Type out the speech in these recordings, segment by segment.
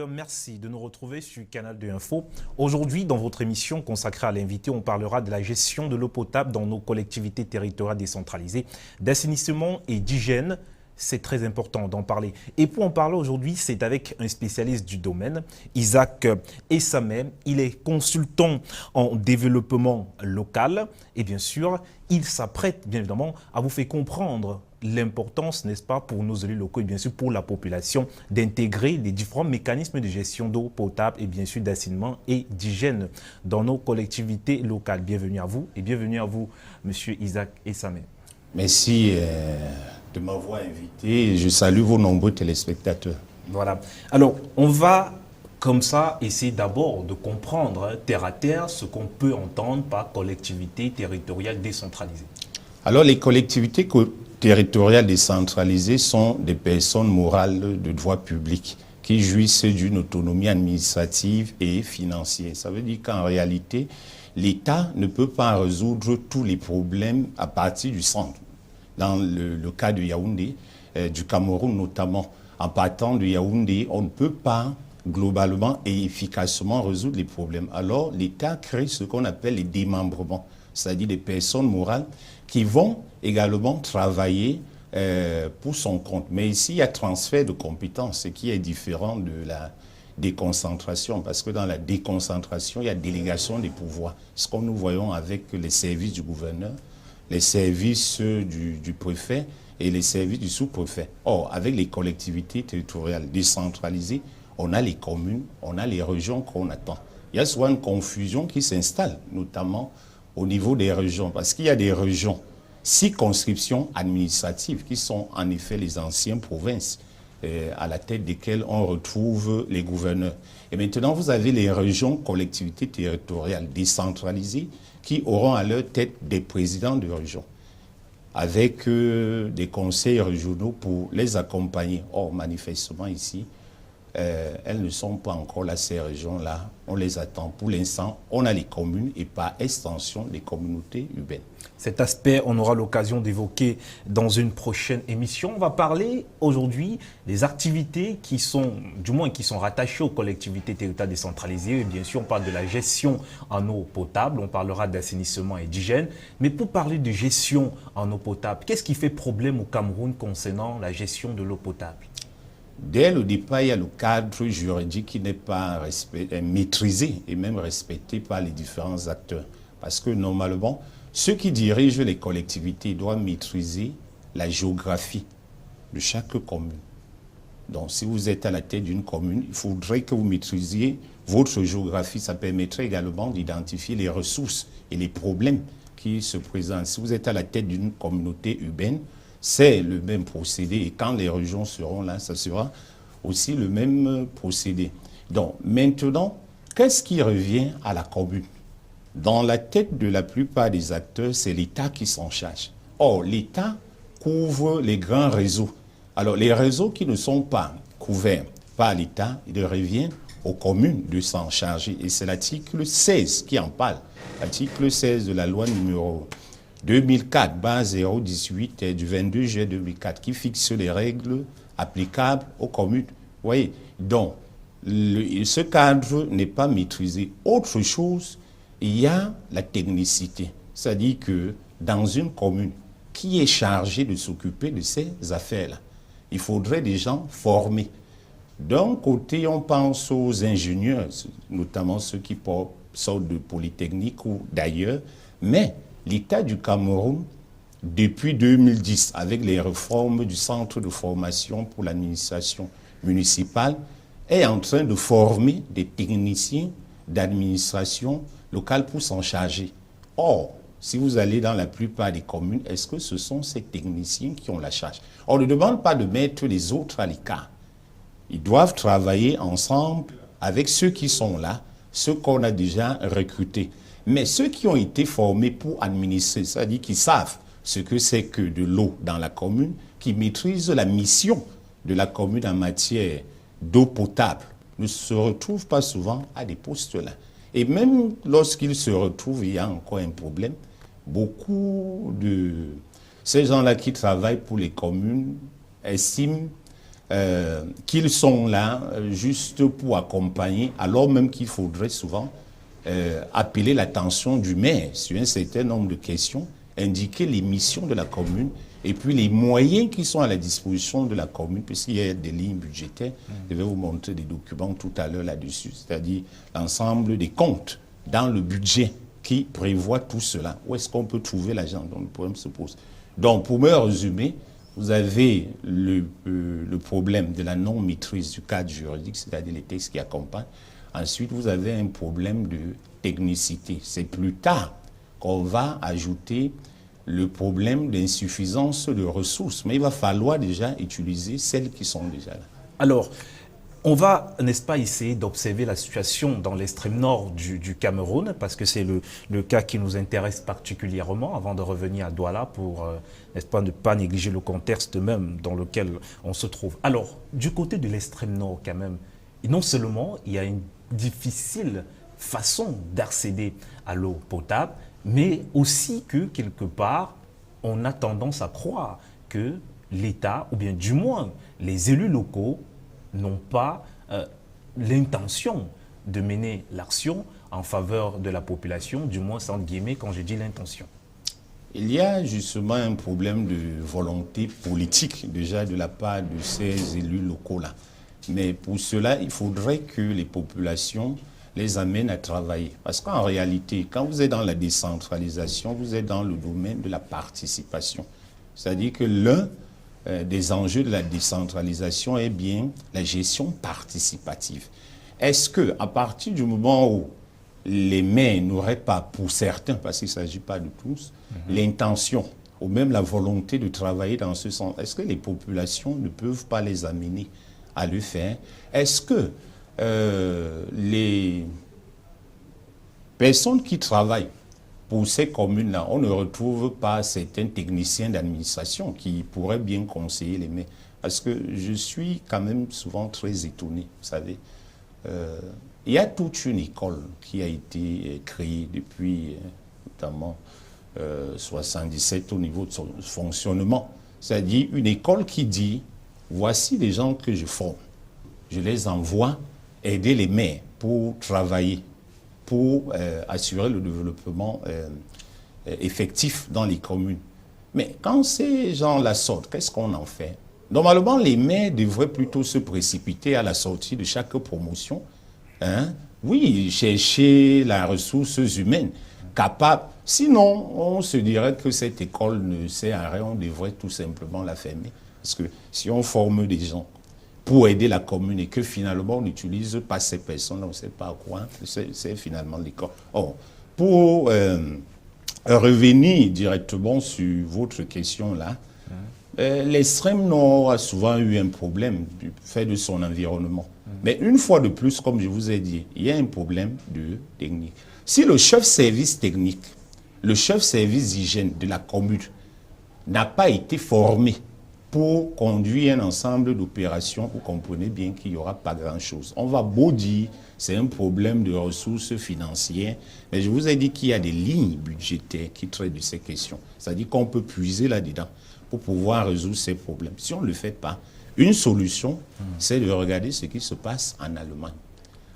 Merci de nous retrouver sur Canal 2 Info. Aujourd'hui, dans votre émission consacrée à l'invité, on parlera de la gestion de l'eau potable dans nos collectivités territoriales décentralisées, d'assainissement et d'hygiène. C'est très important d'en parler. Et pour en parler aujourd'hui, c'est avec un spécialiste du domaine, Isaac Essamé. Il est consultant en développement local et bien sûr, il s'apprête bien évidemment à vous faire comprendre l'importance, n'est-ce pas, pour nos élus locaux et bien sûr pour la population d'intégrer les différents mécanismes de gestion d'eau potable et bien sûr d'assainissement et d'hygiène dans nos collectivités locales. Bienvenue à vous et bienvenue à vous, Monsieur Isaac Essamé. Merci de m'avoir invité. Je salue vos nombreux téléspectateurs. Voilà. Alors, on va comme ça essayer d'abord de comprendre terre à terre ce qu'on peut entendre par collectivité territoriale décentralisée. Alors, les collectivités territoriales décentralisées sont des personnes morales de droit public qui jouissent d'une autonomie administrative et financière. Ça veut dire qu'en réalité, l'État ne peut pas résoudre tous les problèmes à partir du centre. Dans le cas de Yaoundé, du Cameroun notamment, en partant de Yaoundé, on ne peut pas globalement et efficacement résoudre les problèmes. Alors, l'État crée ce qu'on appelle les démembrements, c'est-à-dire des personnes morales qui vont également travailler pour son compte. Mais ici, il y a transfert de compétences, ce qui est différent de la déconcentration, parce que dans la déconcentration, il y a délégation des pouvoirs. Ce que nous voyons avec les services du gouverneur, les services du préfet et les services du sous-préfet. Or, avec les collectivités territoriales décentralisées, on a les communes, on a les régions qu'on attend. Il y a souvent une confusion qui s'installe, notamment au niveau des régions, parce qu'il y a des régions, circonscriptions administratives, qui sont en effet les anciennes provinces, à la tête desquelles on retrouve les gouverneurs. Et maintenant, vous avez les régions, collectivités territoriales décentralisées, qui auront à leur tête des présidents de région, avec des conseils régionaux pour les accompagner. Or, manifestement ici, elles ne sont pas encore là, ces régions-là. On les attend. Pour l'instant, on a les communes et par extension, les communautés urbaines. Cet aspect, on aura l'occasion d'évoquer dans une prochaine émission. On va parler aujourd'hui des activités qui sont, du moins qui sont rattachées aux collectivités territoriales décentralisées. Et bien sûr, on parle de la gestion en eau potable, on parlera d'assainissement et d'hygiène. Mais pour parler de gestion en eau potable, qu'est-ce qui fait problème au Cameroun concernant la gestion de l'eau potable ? Dès le départ, il y a le cadre juridique qui n'est pas maîtrisé et même respecté par les différents acteurs. Parce que normalement, ceux qui dirigent les collectivités doivent maîtriser la géographie de chaque commune. Donc, si vous êtes à la tête d'une commune, il faudrait que vous maîtrisiez votre géographie. Ça permettrait également d'identifier les ressources et les problèmes qui se présentent. Si vous êtes à la tête d'une communauté urbaine, c'est le même procédé. Et quand les régions seront là, ça sera aussi le même procédé. Donc, maintenant, qu'est-ce qui revient à la commune ? Dans la tête de la plupart des acteurs, c'est l'État qui s'en charge. Or, l'État couvre les grands réseaux. Alors, les réseaux qui ne sont pas couverts par l'État, il revient aux communes de s'en charger. Et c'est l'article 16 qui en parle. L'article 16 de la loi numéro 2004-018 du 22 juillet 2004 qui fixe les règles applicables aux communes. Vous voyez, donc, ce cadre n'est pas maîtrisé. Autre chose, il y a la technicité. C'est-à-dire que dans une commune, qui est chargé de s'occuper de ces affaires-là? Il faudrait des gens formés. D'un côté, on pense aux ingénieurs, notamment ceux qui sortent de Polytechnique ou d'ailleurs, mais l'État du Cameroun, depuis 2010, avec les réformes du Centre de formation pour l'administration municipale, est en train de former des techniciens d'administration locale pour s'en charger. Or, si vous allez dans la plupart des communes, est-ce que ce sont ces techniciens qui ont la charge? On ne demande pas de mettre les autres à l'écart. Ils doivent travailler ensemble avec ceux qui sont là, ceux qu'on a déjà recrutés. Mais ceux qui ont été formés pour administrer, c'est-à-dire qui savent ce que c'est que de l'eau dans la commune, qui maîtrisent la mission de la commune en matière d'eau potable, ne se retrouvent pas souvent à des postes là. Et même lorsqu'ils se retrouvent, il y a encore un problème. beaucoup de ces gens-là qui travaillent pour les communes estiment qu'ils sont là juste pour accompagner, alors même qu'il faudrait souvent appeler l'attention du maire sur un certain nombre de questions, indiquer les missions de la commune et puis les moyens qui sont à la disposition de la commune, puisqu'il y a des lignes budgétaires. Je vais vous montrer des documents tout à l'heure là-dessus, c'est-à-dire l'ensemble des comptes dans le budget qui prévoit tout cela. Où est-ce qu'on peut trouver l'argent? Donc le problème se pose. Donc pour me résumer, vous avez le problème de la non-maîtrise du cadre juridique, c'est-à-dire les textes qui accompagnent. Ensuite, vous avez un problème de technicité. C'est plus tard qu'on va ajouter le problème d'insuffisance de ressources. Mais il va falloir déjà utiliser celles qui sont déjà là. Alors, on va, n'est-ce pas, essayer d'observer la situation dans l'extrême nord du Cameroun, parce que c'est le cas qui nous intéresse particulièrement, avant de revenir à Douala pour, n'est-ce pas, ne pas négliger le contexte même dans lequel on se trouve. Alors, du côté de l'extrême nord quand même, non seulement il y a une difficile façon d'accéder à l'eau potable, mais aussi que quelque part, on a tendance à croire que l'État, ou bien du moins les élus locaux, n'ont pas l'intention de mener l'action en faveur de la population, du moins sans guillemets quand je dis l'intention. Il y a justement un problème de volonté politique déjà de la part de ces élus locaux-là. Mais pour cela, il faudrait que les populations les amènent à travailler. Parce qu'en réalité, quand vous êtes dans la décentralisation, vous êtes dans le domaine de la participation. C'est-à-dire que l'un des enjeux de la décentralisation est bien la gestion participative. Est-ce que, à partir du moment où les maires n'auraient pas, pour certains, parce qu'il ne s'agit pas de tous, l'intention ou même la volonté de travailler dans ce sens, est-ce que les populations ne peuvent pas les amener à le faire? Est-ce que les personnes qui travaillent pour ces communes-là, on ne retrouve pas certains techniciens d'administration qui pourraient bien conseiller les maires? Parce que je suis quand même souvent très étonné, vous savez. Il y a toute une école qui a été créée depuis notamment 77 au niveau de son fonctionnement. C'est-à-dire une école qui dit, voici les gens que je forme. Je les envoie aider les maires pour travailler, pour assurer le développement effectif dans les communes. Mais quand ces gens-là sortent, qu'est-ce qu'on en fait? Normalement, les maires devraient plutôt se précipiter à la sortie de chaque promotion. Oui, chercher la ressource humaine capable. Sinon, on se dirait que cette école ne sert à rien, on devrait tout simplement la fermer. Parce que si on forme des gens pour aider la commune et que finalement on n'utilise pas ces personnes, on ne sait pas à quoi, c'est finalement l'école. Or, pour revenir directement sur votre question là, l'extrême nord a souvent eu un problème du fait de son environnement. Mais une fois de plus, comme je vous ai dit, il y a un problème de technique. Si le chef service technique, le chef service d'hygiène de la commune n'a pas été formé pour conduire un ensemble d'opérations, vous comprenez bien qu'il n'y aura pas grand-chose. On va beau dire, c'est un problème de ressources financières, mais je vous ai dit qu'il y a des lignes budgétaires qui traitent de ces questions. C'est-à-dire qu'on peut puiser là-dedans pour pouvoir résoudre ces problèmes. Si on ne le fait pas, une solution, c'est de regarder ce qui se passe en Allemagne.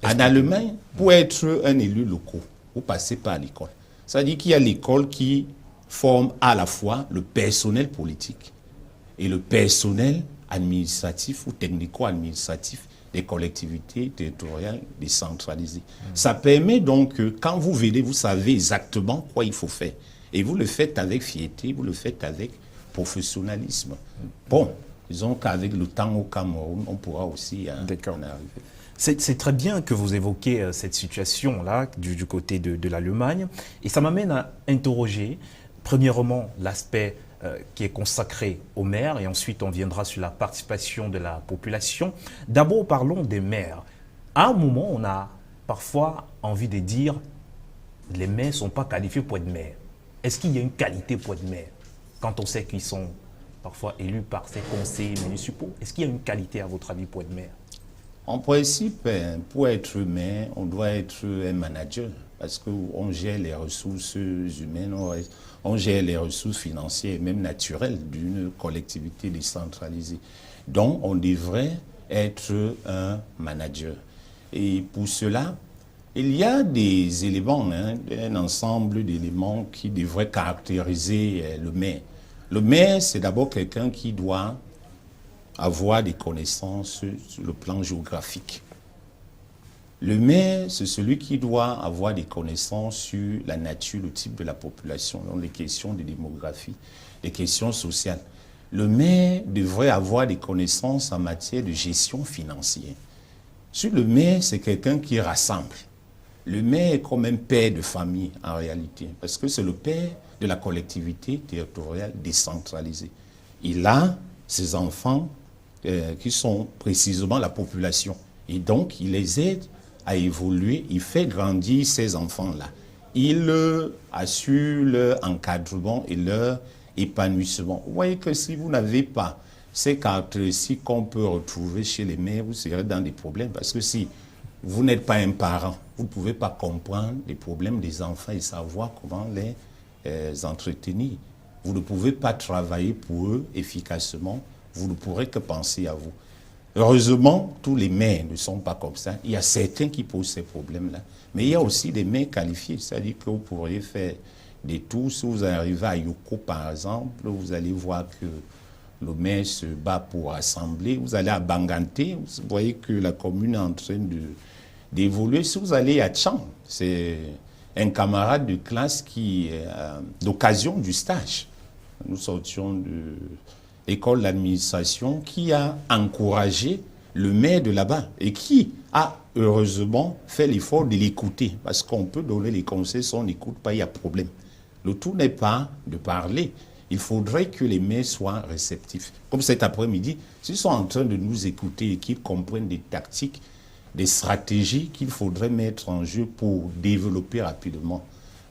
En Allemagne, pour être un élu local, vous passez par l'école. C'est-à-dire qu'il y a l'école qui forme à la fois le personnel politique et le personnel administratif ou technico-administratif des collectivités territoriales décentralisées. Ça permet donc que quand vous venez, vous savez exactement quoi il faut faire. Et vous le faites avec fierté, vous le faites avec professionnalisme. Bon, disons qu'avec le temps au Cameroun, on pourra aussi en arriver. C'est très bien que vous évoquez cette situation-là du côté de l'Allemagne. Et ça m'amène à interroger, premièrement, l'aspect qui est consacré aux maires, et ensuite on viendra sur la participation de la population. D'abord, parlons des maires. À un moment, on a parfois envie de dire les maires ne sont pas qualifiés pour être maires. Est-ce qu'il y a une qualité pour être maire quand on sait qu'ils sont parfois élus par ces conseils municipaux? Est-ce qu'il y a une qualité, à votre avis, pour être maire? En principe, pour être maire, on doit être un manager. parce qu'on gère les ressources humaines, on gère les ressources financières et même naturelles d'une collectivité décentralisée. Donc, on devrait être un manager. Et pour cela, il y a des éléments, un ensemble d'éléments qui devraient caractériser le maire. Le maire, c'est d'abord quelqu'un qui doit avoir des connaissances sur le plan géographique. Le maire, c'est celui qui doit avoir des connaissances sur la nature, le type de la population, donc les questions de démographie, les questions sociales. Le maire devrait avoir des connaissances en matière de gestion financière. Sur le maire, c'est quelqu'un qui rassemble. Le maire est comme un père de famille en réalité, parce que c'est le père de la collectivité territoriale décentralisée. Il a ses enfants qui sont précisément la population. Et donc, il les aide à évoluer, il fait grandir ces enfants-là. Il assure leur encadrement et leur épanouissement. Vous voyez que si vous n'avez pas ces caractéristiques qu'on peut retrouver chez les mères, vous serez dans des problèmes. Parce que si vous n'êtes pas un parent, vous ne pouvez pas comprendre les problèmes des enfants et savoir comment les entretenir. Vous ne pouvez pas travailler pour eux efficacement, vous ne pourrez que penser à vous. Heureusement, tous les maires ne sont pas comme ça. Il y a certains qui posent ces problèmes-là. Mais il y a aussi des maires qualifiés. C'est-à-dire que vous pourriez faire des tours. Si vous arrivez à Yoko, par exemple, vous allez voir que le maire se bat pour assembler. Vous allez à Banganté, vous voyez que la commune est en train d'évoluer. Si vous allez à Tchang, c'est un camarade de classe qui, d'occasion du stage, nous sortions de l'école d'administration, qui a encouragé le maire de là-bas et qui a heureusement fait l'effort de l'écouter. Parce qu'on peut donner les conseils, si on n'écoute pas, il y a problème. Le tout n'est pas de parler. Il faudrait que les maires soient réceptifs. Comme cet après-midi, s'ils sont en train de nous écouter et qu'ils comprennent des tactiques, des stratégies qu'il faudrait mettre en jeu pour développer rapidement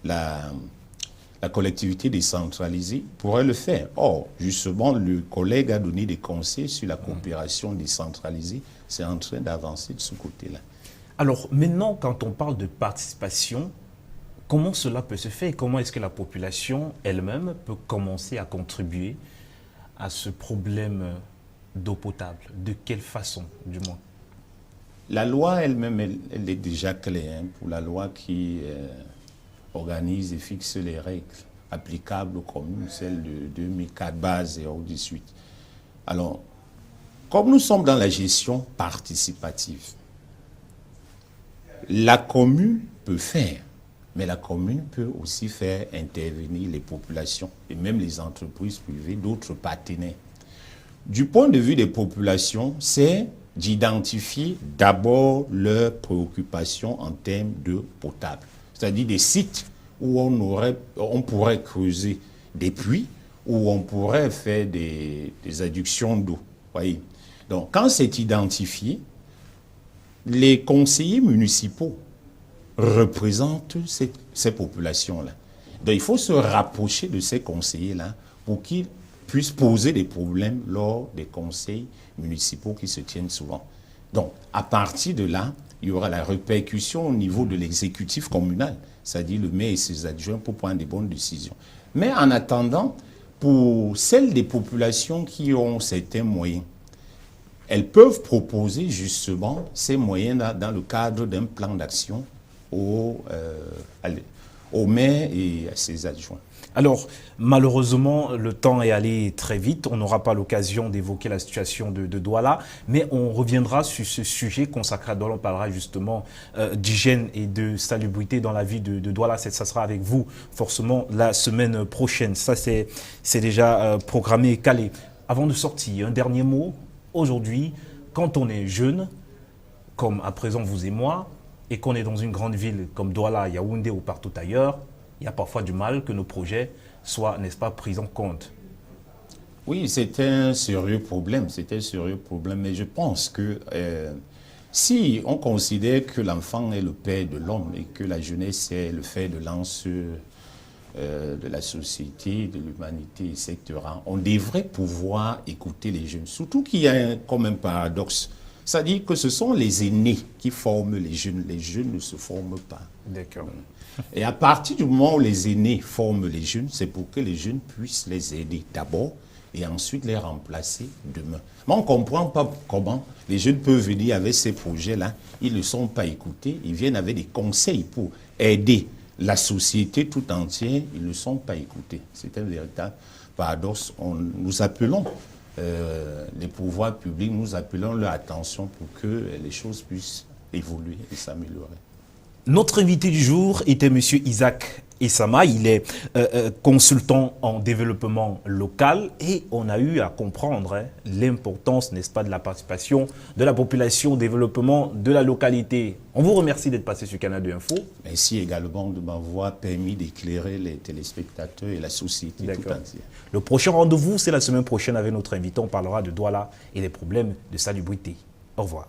la collectivité décentralisée, pourrait le faire. Or, justement, le collègue a donné des conseils sur la coopération décentralisée. C'est en train d'avancer de ce côté-là. Alors, maintenant, quand on parle de participation, comment cela peut se faire? Comment est-ce que la population elle-même peut commencer à contribuer à ce problème d'eau potable? De quelle façon, du moins? La loi elle-même, elle est déjà claire, pour la loi qui organise et fixe les règles applicables aux communes, celle de 2004, base 018. Alors, comme nous sommes dans la gestion participative, la commune peut faire, mais la commune peut aussi faire intervenir les populations et même les entreprises privées, d'autres partenaires. Du point de vue des populations, c'est d'identifier d'abord leurs préoccupations en termes d'eau potable. C'est-à-dire des sites où on pourrait creuser des puits, où on pourrait faire des adductions d'eau. Voyez. Donc, quand c'est identifié, les conseillers municipaux représentent ces populations-là. Donc, il faut se rapprocher de ces conseillers-là pour qu'ils puissent poser des problèmes lors des conseils municipaux qui se tiennent souvent. Donc, à partir de là, il y aura la répercussion au niveau de l'exécutif communal, c'est-à-dire le maire et ses adjoints pour prendre des bonnes décisions. Mais en attendant, pour celles des populations qui ont certains moyens, elles peuvent proposer justement ces moyens-là dans le cadre d'un plan d'action au maire et à ses adjoints. Alors, malheureusement, le temps est allé très vite. On n'aura pas l'occasion d'évoquer la situation de Douala, mais on reviendra sur ce sujet consacré à Douala. On parlera justement d'hygiène et de salubrité dans la vie de Douala. Ça sera avec vous forcément la semaine prochaine. Ça, c'est déjà programmé et calé. Avant de sortir, un dernier mot. Aujourd'hui, quand on est jeune, comme à présent vous et moi, et qu'on est dans une grande ville comme Douala, Yaoundé ou partout ailleurs, il y a parfois du mal que nos projets soient, n'est-ce pas, pris en compte. Oui, c'est un sérieux problème, mais je pense que si on considère que l'enfant est le père de l'homme et que la jeunesse est le fer de lance de la société, de l'humanité, etc., on devrait pouvoir écouter les jeunes. Surtout qu'il y a comme un paradoxe. C'est-à-dire que ce sont les aînés qui forment les jeunes. Les jeunes ne se forment pas. D'accord. Et à partir du moment où les aînés forment les jeunes, c'est pour que les jeunes puissent les aider d'abord et ensuite les remplacer demain. Mais on ne comprend pas comment les jeunes peuvent venir avec ces projets-là. Ils ne sont pas écoutés. Ils viennent avec des conseils pour aider la société tout entière. Ils ne sont pas écoutés. C'est un véritable paradoxe. Nous appelons les pouvoirs publics, nous appelons leur attention pour que les choses puissent évoluer et s'améliorer. Notre invité du jour était M. Isaac Essama. Il est consultant en développement local et on a eu à comprendre l'importance, n'est-ce pas, de la participation de la population au développement de la localité. On vous remercie d'être passé sur Canal 2 Info. Merci également de m'avoir permis d'éclairer les téléspectateurs et la société tout entière. Le prochain rendez-vous, c'est la semaine prochaine avec notre invité. On parlera de Douala et des problèmes de salubrité. Au revoir.